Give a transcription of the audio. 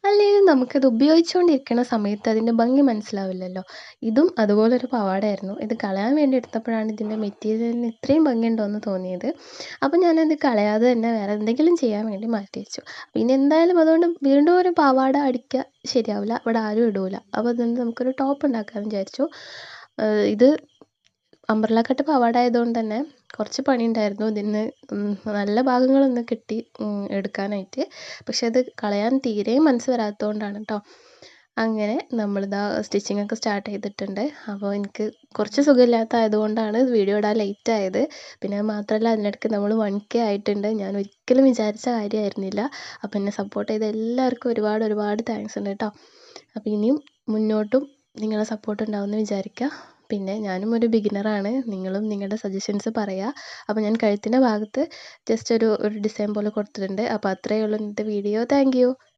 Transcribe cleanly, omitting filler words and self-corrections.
അല്ലേലും നമുക്കത് ഉപയോഗിച്ചുകൊണ്ടിരിക്കണ സമയത്ത് അതിൻ്റെ ഭംഗി മനസ്സിലാവില്ലല്ലോ. ഇതും അതുപോലൊരു പാവാടയായിരുന്നു. ഇത് കളയാൻ വേണ്ടി എടുത്തപ്പോഴാണ് ഇതിൻ്റെ മെറ്റീരിയലിന് ഇത്രയും ഭംഗിയുണ്ടോയെന്ന് തോന്നിയത്. അപ്പോൾ ഞാനത് കളയാതെ തന്നെ വേറെ എന്തെങ്കിലും ചെയ്യാൻ വേണ്ടി മാറ്റി വെച്ചു. പിന്നെ എന്തായാലും അതുകൊണ്ട് വീണ്ടും ഒരു പാവാട അടിക്കുക ശരിയാവില്ല. ഇവിടെ ആരും ഇടൂല. അപ്പോൾ അതുകൊണ്ട് നമുക്കൊരു ടോപ്പ് ഉണ്ടാക്കാമെന്ന് വിചാരിച്ചു. ഇത് അംബ്രല കട്ട് പാവാട ആയതുകൊണ്ട് തന്നെ കുറച്ച് പണിയുണ്ടായിരുന്നു ഇതിന്. നല്ല ഭാഗങ്ങളൊന്ന് കിട്ടി എടുക്കാനായിട്ട്. പക്ഷെ അത് കളയാൻ തീരെ മനസ്സ് വരാത്തതുകൊണ്ടാണ് കേട്ടോ. അങ്ങനെ നമ്മളിതാ സ്റ്റിച്ചിങ്ങൊക്കെ സ്റ്റാർട്ട് ചെയ്തിട്ടുണ്ട്. അപ്പോൾ എനിക്ക് കുറച്ച് സുഖമില്ലാത്ത ആയതുകൊണ്ടാണ് വീഡിയോ ഇടാൻ ലേറ്റ് ആയത്. പിന്നെ അത് മാത്രമല്ല അതിനിടയ്ക്ക് നമ്മൾ 1K ആയിട്ടുണ്ട്. ഞാൻ ഒരിക്കലും വിചാരിച്ച കാര്യമായിരുന്നില്ല. അപ്പോൾ എന്നെ സപ്പോർട്ട് ചെയ്ത എല്ലാവർക്കും ഒരുപാട് താങ്ക്സ് ഉണ്ട് കേട്ടോ. അപ്പോൾ ഇനിയും മുന്നോട്ടും നിങ്ങളുടെ സപ്പോർട്ട് ഉണ്ടാവുമെന്ന് വിചാരിക്കുക. പിന്നെ ഞാനും ഒരു ബിഗിനറാണ്. നിങ്ങളും നിങ്ങളുടെ സജഷൻസ് പറയുക. അപ്പോൾ ഞാൻ കഴുത്തിൻ്റെ ഭാഗത്ത് ജസ്റ്റ് ഒരു ഡിസൈൻ പോലെ കൊടുത്തിട്ടുണ്ട്. അപ്പോൾ അത്രയേ ഉള്ളൂ ഇന്നത്തെ വീഡിയോ. Thank you.